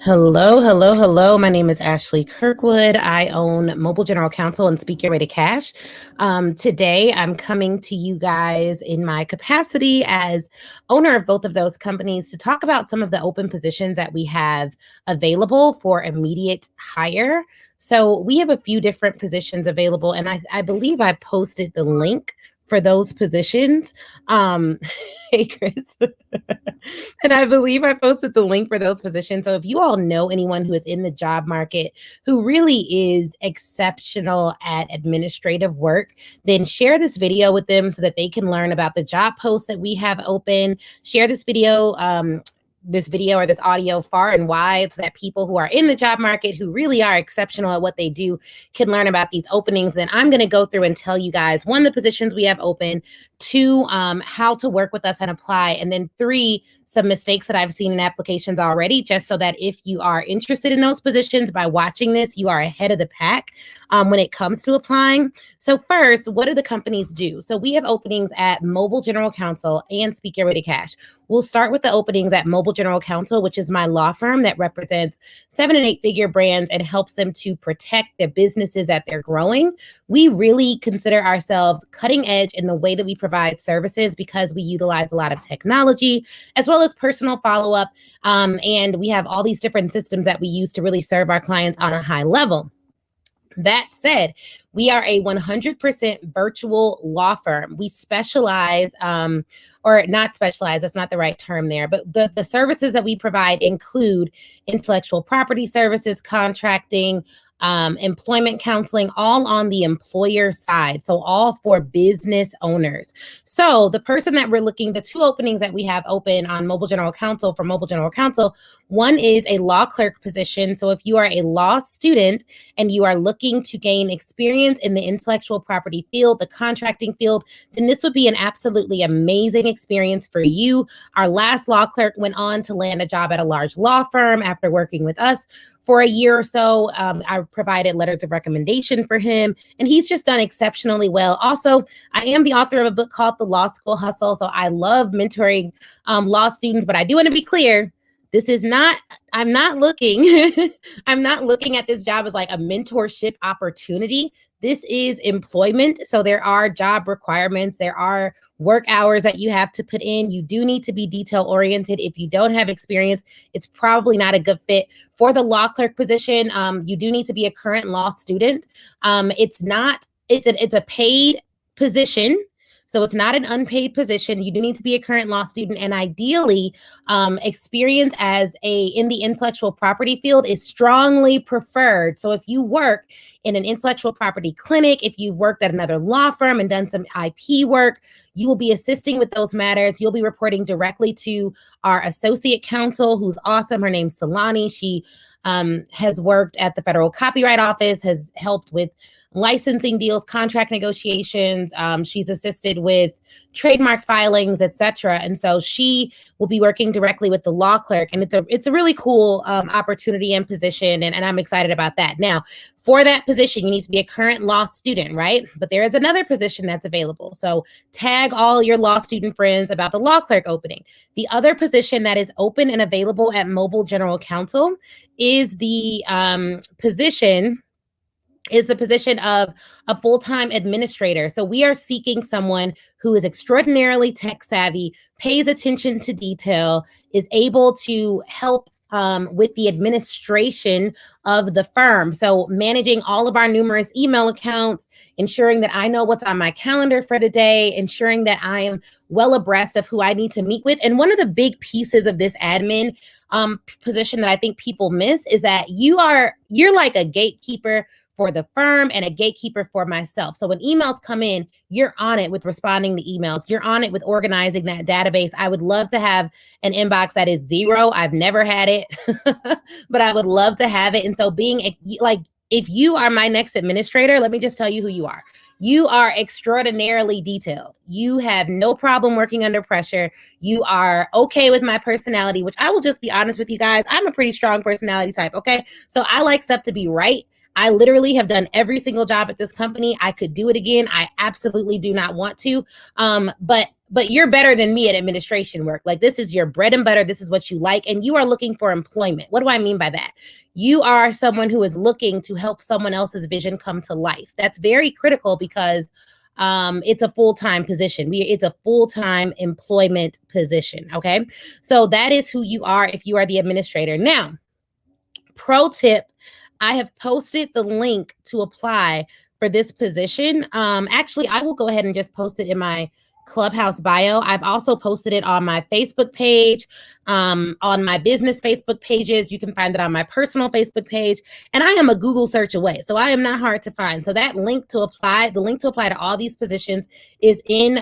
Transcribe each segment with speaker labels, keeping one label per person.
Speaker 1: Hello, hello, hello. My name is Ashley Kirkwood. I own Mobile General Counsel and Speak Your Way to Cash. Today, I'm coming to you guys in my capacity as owner of both of those companies to talk about some of the open positions that we have available for immediate hire. So we have a few different positions available, and I believe I posted the link for those positions. Hey, Chris. And I believe I posted the link for those positions. So if you all know anyone who is in the job market who really is exceptional at administrative work, then share this video with them so that they can learn about the job posts that we have open. Share this video or this audio far and wide so that people who are in the job market who really are exceptional at what they do can learn about these openings. Then I'm going to go through and tell you guys, one, the positions we have open, two, how to work with us and apply, and then three, some mistakes that I've seen in applications already, just so that if you are interested in those positions by watching this, you are ahead of the pack when it comes to applying. So first, what do the companies do? So we have openings at Mobile General Counsel and Speak Your Way to Cash. We'll start with the openings at Mobile General Counsel, which is my law firm that represents 7- and 8-figure brands and helps them to protect their businesses that they're growing. We really consider ourselves cutting edge in the way that we provide services because we utilize a lot of technology as well as personal follow-up. And we have all these different systems that we use to really serve our clients on a high level. That said, we are a 100% virtual law firm. We specialize, or not specialize, that's not the right term there, but the services that we provide include intellectual property services, contracting, employment counseling, all on the employer side. So all for business owners. So the person that we're looking, the two openings that we have open on Mobile General Counsel for Mobile General Counsel, one is a law clerk position. So if you are a law student and you are looking to gain experience in the intellectual property field, the contracting field, then this would be an absolutely amazing experience for you. Our last law clerk went on to land a job at a large law firm after working with us for a year or so. I provided letters of recommendation for him, and he's just done exceptionally well. Also, I am the author of a book called The Law School Hustle, so I love mentoring law students, but I do want to be clear. I'm not looking, I'm not looking at this job as like a mentorship opportunity. This is employment. So there are job requirements. There are work hours that you have to put in. You do need to be detail oriented. If you don't have experience, it's probably not a good fit for the law clerk position. You do need to be a current law student. It's a paid position. So it's not an unpaid position. You do need to be a current law student, and ideally, experience in the intellectual property field is strongly preferred. So if you work in an intellectual property clinic, if you've worked at another law firm and done some IP work, you will be assisting with those matters. You'll be reporting directly to our associate counsel, who's awesome. Her name's Solani. She has worked at the Federal Copyright Office, has helped with licensing deals, contract negotiations. She's assisted with trademark filings, etc. And so she will be working directly with the law clerk. And it's a really cool opportunity and position. And I'm excited about that. Now, for that position, you need to be a current law student, right? But there is another position that's available. So tag all your law student friends about the law clerk opening. The other position that is open and available at Mobile General Counsel is the position of a full-time administrator. So we are seeking someone who is extraordinarily tech savvy, pays attention to detail, is able to help with the administration of the firm. So managing all of our numerous email accounts, ensuring that I know what's on my calendar for the day, ensuring that I am well abreast of who I need to meet with. And one of the big pieces of this admin position that I think people miss is that you're like a gatekeeper for the firm and a gatekeeper for myself. So when emails come in, you're on it with responding to emails. You're on it with organizing that database. I would love to have an inbox that is zero. I've never had it, but I would love to have it. And so if you are my next administrator, let me just tell you who you are. You are extraordinarily detailed. You have no problem working under pressure. You are okay with my personality, which I will just be honest with you guys. I'm a pretty strong personality type, okay? So I like stuff to be right. I literally have done every single job at this company. I could do it again. I absolutely do not want to. But but you're better than me at administration work. Like, this is your bread and butter. This is what you like. And you are looking for employment. What do I mean by that? You are someone who is looking to help someone else's vision come to life. That's very critical because it's a full-time position. It's a full-time employment position. Okay. So that is who you are if you are the administrator. Now, pro tip, I have posted the link to apply for this position. Actually, I will go ahead and just post it in my Clubhouse bio. I've also posted it on my Facebook page, on my business Facebook pages. You can find it on my personal Facebook page. And I am a Google search away, so I am not hard to find. So that link to apply, the link to apply to all these positions is in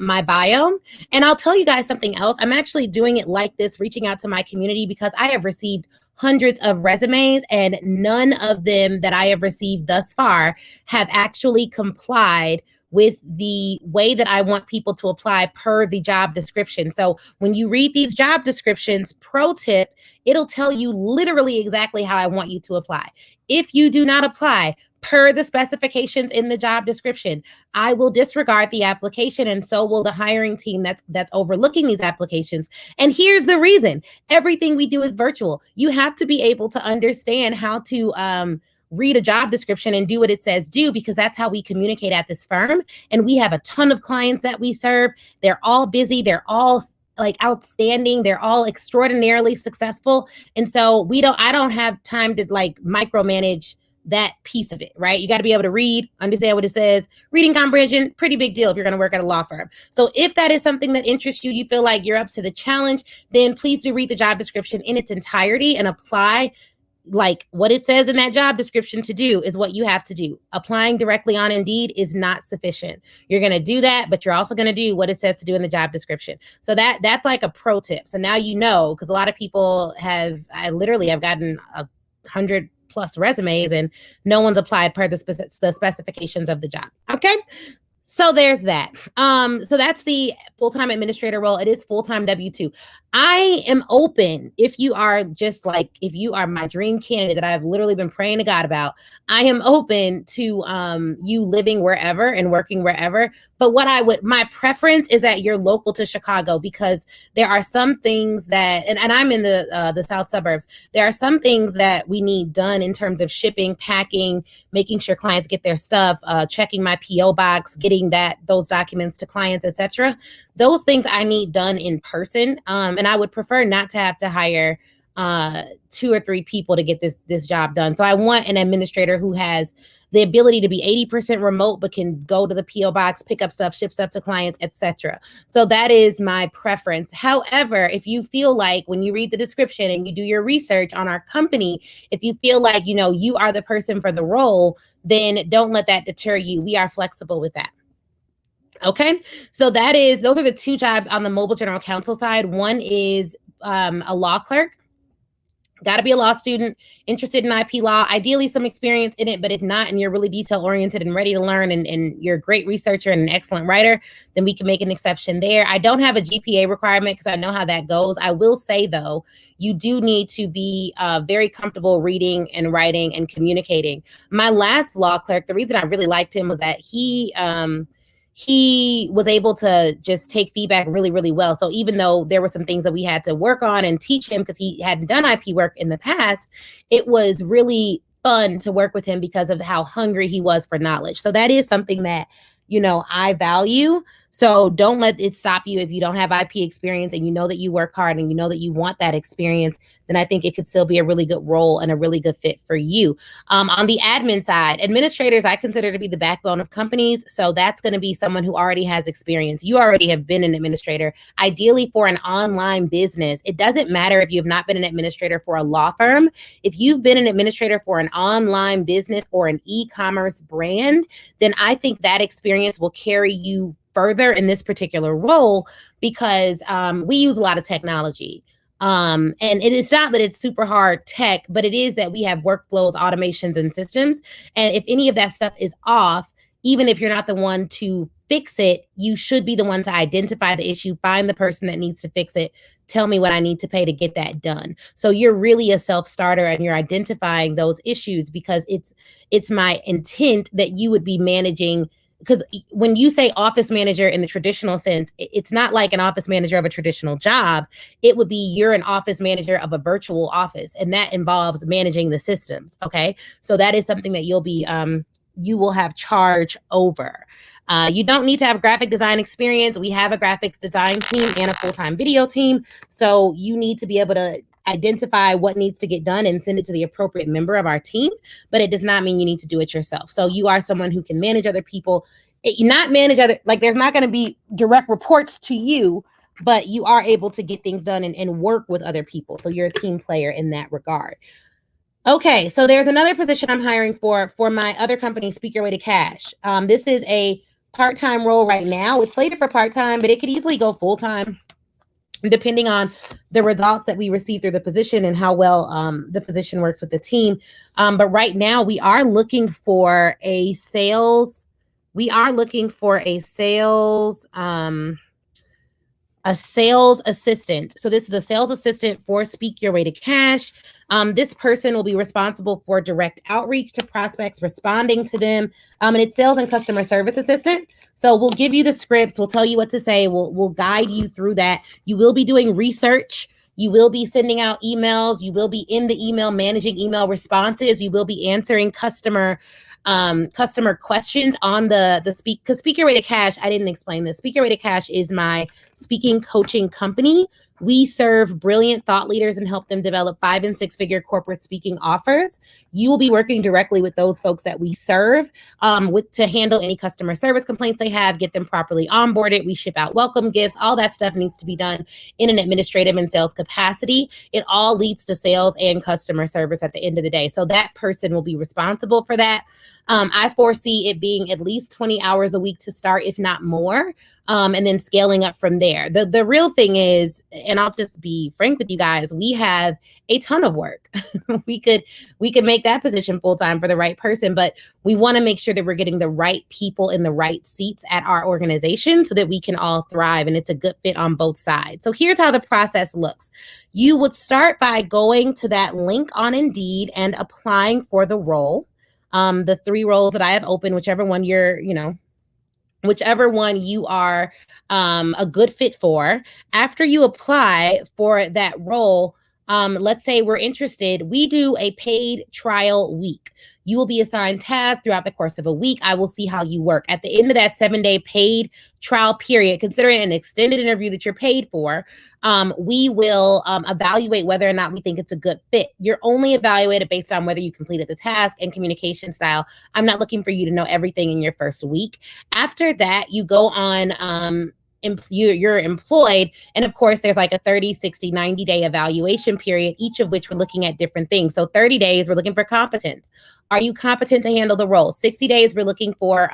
Speaker 1: my bio. And I'll tell you guys something else. I'm actually doing it like this, reaching out to my community, because I have received hundreds of resumes, and none of them that I have received thus far have actually complied with the way that I want people to apply per the job description. So when you read these job descriptions, pro tip, it'll tell you literally exactly how I want you to apply. If you do not apply per the specifications in the job description, I will disregard the application, and so will the hiring team that's overlooking these applications. And here's the reason. Everything we do is virtual. You have to be able to understand how to read a job description and do what it says do, because that's how we communicate at this firm. And we have a ton of clients that we serve. They're all busy. They're all like outstanding. They're all extraordinarily successful. And so I don't have time to like micromanage that piece of it, right? You got to be able to read, understand what it says. Reading comprehension, pretty big deal if you're going to work at a law firm. So if that is something that interests you, you feel like you're up to the challenge, then please do read the job description in its entirety and apply. Like what it says in that job description to do is what you have to do. Applying directly on Indeed is not sufficient. You're going to do that, but you're also going to do what it says to do in the job description. So that's like a pro tip. So now you know, because a lot of people I've gotten 100+ resumes and no one's applied per the specifications of the job. Okay. So there's that. So that's the full-time administrator role. It is full-time W-2. I am open. If you are my dream candidate that I've literally been praying to God about, I am open to you living wherever and working wherever. But my preference is that you're local to Chicago, because there are some things that, and I'm in the south suburbs, there are some things that we need done in terms of shipping, packing, making sure clients get their stuff, checking my PO box, getting those documents to clients, etc. Those things I need done in person. And I would prefer not to have to hire 2 or 3 people to get this job done. So I want an administrator who has the ability to be 80% remote, but can go to the PO box, pick up stuff, ship stuff to clients, etc. So that is my preference. However, if you feel like when you read the description and you do your research on our company, if you feel like, you are the person for the role, then don't let that deter you. We are flexible with that. Okay. So those are the 2 jobs on the mobile general counsel side. One is a law clerk. Got to be a law student, interested in IP law, ideally some experience in it, but if not, and you're really detail oriented and ready to learn, and you're a great researcher and an excellent writer, then we can make an exception there. I don't have a GPA requirement because I know how that goes. I will say though, you do need to be very comfortable reading and writing and communicating. My last law clerk, the reason I really liked him was that he was able to just take feedback really, really well. So even though there were some things that we had to work on and teach him because he hadn't done IP work in the past, it was really fun to work with him because of how hungry he was for knowledge. So that is something that, I value. So don't let it stop you if you don't have IP experience and you know that you work hard and you know that you want that experience, then I think it could still be a really good role and a really good fit for you. On the admin side, administrators I consider to be the backbone of companies. So that's going to be someone who already has experience. You already have been an administrator, ideally for an online business. It doesn't matter if you have not been an administrator for a law firm. If you've been an administrator for an online business or an e-commerce brand, then I think that experience will carry you further in this particular role, because we use a lot of technology. And it is not that it's super hard tech, but it is that we have workflows, automations, and systems. And if any of that stuff is off, even if you're not the one to fix it, you should be the one to identify the issue, find the person that needs to fix it, tell me what I need to pay to get that done. So you're really a self-starter and you're identifying those issues, because it's my intent that you would be managing because when you say office manager in the traditional sense, it's not like an office manager of a traditional job. It would be you're an office manager of a virtual office, and that involves managing the systems. Okay, so that is something that you will have charge over. You don't need to have graphic design experience. We have a graphics design team and a full-time video team. So you need to be able to identify what needs to get done and send it to the appropriate member of our team. But it does not mean you need to do it yourself. So you are someone who can manage other people, not manage other, like there's not going to be direct reports to you, but you are able to get things done and work with other people. So you're a team player in that regard. Okay, so there's another position I'm hiring for my other company, Speak Your Way to Cash. This is a part-time role right now. It's slated for part-time, but it could easily go full-time depending on the results that we receive through the position and how well the position works with the team. But right now we are looking for a sales assistant. So this is a sales assistant for Speak Your Way to Cash. This person will be responsible for direct outreach to prospects, responding to them, and it's sales and customer service assistant. So we'll give you the scripts, we'll tell you what to say, we'll guide you through that. You will be doing research. You will be sending out emails. You will be in the email, managing email responses. You will be answering customer questions on the Speak Your Way to Cash. I didn't explain this. Speak Your Way to Cash is my speaking coaching company. We serve brilliant thought leaders and help them develop 5- and 6-figure corporate speaking offers. You will be working directly with those folks that we serve to handle any customer service complaints they have, get them properly onboarded. We ship out welcome gifts. All that stuff needs to be done in an administrative and sales capacity. It all leads to sales and customer service at the end of the day. So that person will be responsible for that. I foresee it being at least 20 hours a week to start, if not more, and then scaling up from there. The real thing is, and I'll just be frank with you guys, we have a ton of work. we could make that position full-time for the right person, but we want to make sure that we're getting the right people in the right seats at our organization so that we can all thrive and it's a good fit on both sides. So here's how the process looks. You would start by going to that link on Indeed and applying for the role. The 3 roles that I have open, whichever one you are a good fit for. After you apply for that role, let's say we're interested, we do a paid trial week. You will be assigned tasks throughout the course of a week. I will see how you work. At the end of that 7-day paid trial period, considering an extended interview that you're paid for, we will evaluate whether or not we think it's a good fit. You're only evaluated based on whether you completed the task and communication style. I'm not looking for you to know everything in your first week. After that, you go on, you're employed. And of course, there's like a 30, 60, 90-day evaluation period, each of which we're looking at different things. So 30 days, we're looking for competence. Are you competent to handle the role? 60 days, we're looking for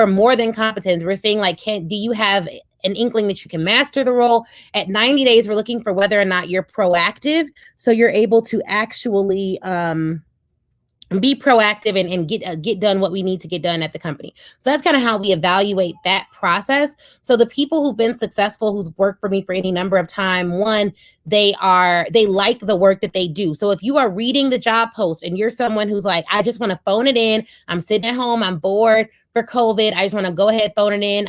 Speaker 1: more than competence. We're saying like, do you have an inkling that you can master the role? At 90 days, we're looking for whether or not you're proactive. So you're able to actually be proactive and get done what we need to get done at the company. So that's kind of how we evaluate that process. So the people who've been successful, who's worked for me for any number of time, one, they like the work that they do. So if you are reading the job post and you're someone who's like, I just want to phone it in, I'm sitting at home, I'm bored for COVID, I just want to go ahead, phone it in.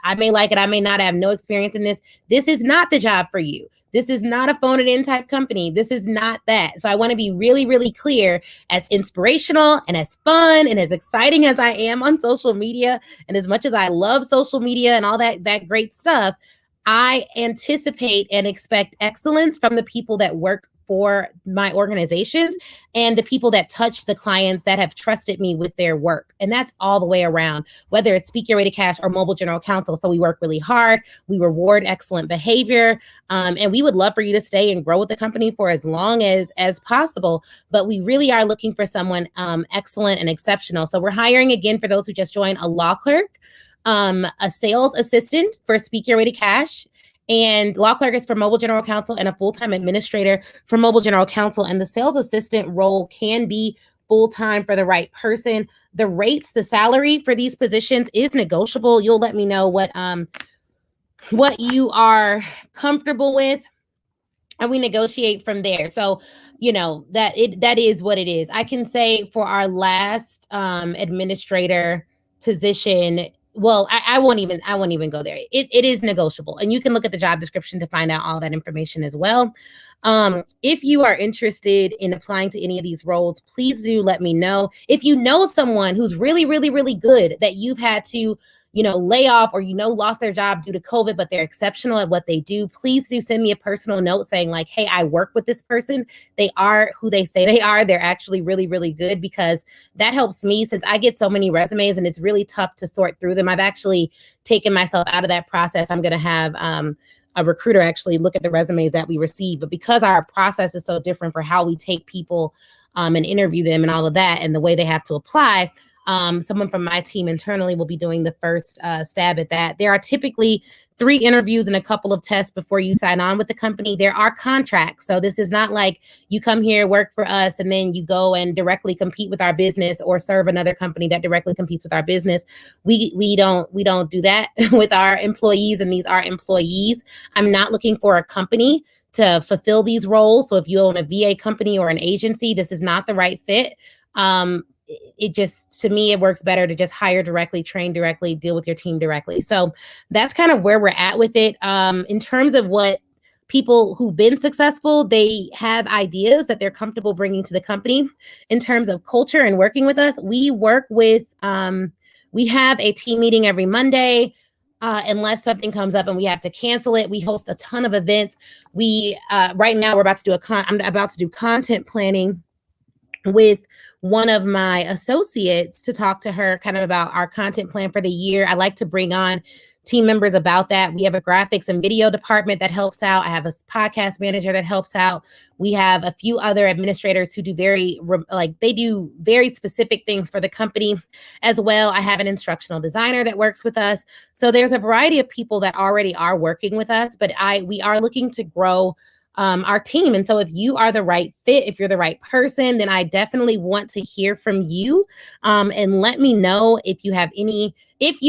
Speaker 1: I may like it, I may not, have no experience in this. This is not the job for you. This is not a phone it in type company. This is not that. So I want to be really, really clear. As inspirational and as fun and as exciting as I am on social media, and as much as I love social media and all that great stuff, I anticipate and expect excellence from the people that work for my organizations and the people that touch the clients that have trusted me with their work. And that's all the way around, whether it's Speak Your Way to Cash or Mobile General Counsel. So we work really hard. We reward excellent behavior. And we would love for you to stay and grow with the company for as long as possible. But we really are looking for someone excellent and exceptional. So we're hiring, again, for those who just joined, a law clerk, a sales assistant for Speak Your Way to Cash, and law clerk is for Mobile General Counsel, and a full-time administrator for Mobile General Counsel. And the sales assistant role can be full-time for the right person. The rates, the salary for these positions is negotiable. You'll let me know what you are comfortable with. and we negotiate from there. So, that is what it is. I can say for our last administrator position, well, I won't even go there. It is negotiable, and you can look at the job description to find out all that information as well. If you are interested in applying to any of these roles, please do let me know. If you know someone who's really, really, really good that you've had to lay off, or lost their job due to COVID, but they're exceptional at what they do, please do send me a personal note saying like, hey, I work with this person. They are who they say they are. They're actually really, really good, because that helps me, since I get so many resumes and it's really tough to sort through them. I've actually taken myself out of that process. I'm going to have a recruiter actually look at the resumes that we receive. But because our process is so different for how we take people and interview them and all of that, and the way they have to apply, someone from my team internally will be doing the first stab at that. There are typically 3 interviews and a couple of tests before you sign on with the company. There are contracts. So this is not like you come here, work for us, and then you go and directly compete with our business or serve another company that directly competes with our business. We don't do that with our employees, and these are employees. I'm not looking for a company to fulfill these roles. So if you own a VA company or an agency, this is not the right fit. It just, to me, it works better to just hire directly, train directly, deal with your team directly. So that's kind of where we're at with it. In terms of what people who've been successful, they have ideas that they're comfortable bringing to the company. In terms of culture and working with us, we work with, we have a team meeting every Monday. Unless something comes up and we have to cancel it, we host a ton of events. We right now we're about to do I'm about to do content planning with one of my associates to talk to her kind of about our content plan for the year. I like to bring on team members about that. We have a graphics and video department that helps out. I have a podcast manager that helps out. We have a few other administrators who do they do very specific things for the company as well. I have an instructional designer that works with us. So there's a variety of people that already are working with us, but we are looking to grow our team. And so if you are the right fit, if you're the right person, then I definitely want to hear from you, and let me know if you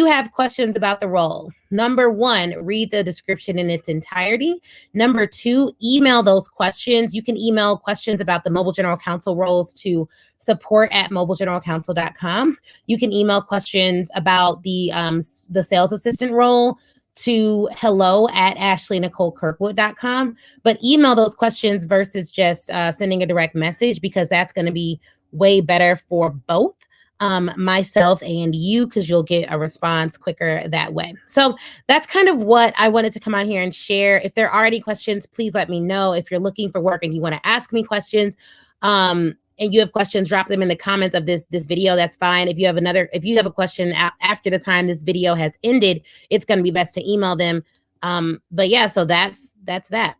Speaker 1: have questions about the role. Number 1, read the description in its entirety. Number 2, email those questions. You can email questions about the mobile general counsel roles to support@mobilegeneralcounsel.com. You can email questions about the sales assistant role to hello@ashleynicolekirkwood.com, but email those questions versus just sending a direct message, because that's going to be way better for both myself and you, because you'll get a response quicker that way. So that's kind of what I wanted to come out here and share. If there are any questions, please let me know. If you're looking for work and you want to ask me questions, and you have questions, drop them in the comments of this video. That's fine. If you have a question after the time this video has ended, it's going to be best to email them. But yeah, so that's that.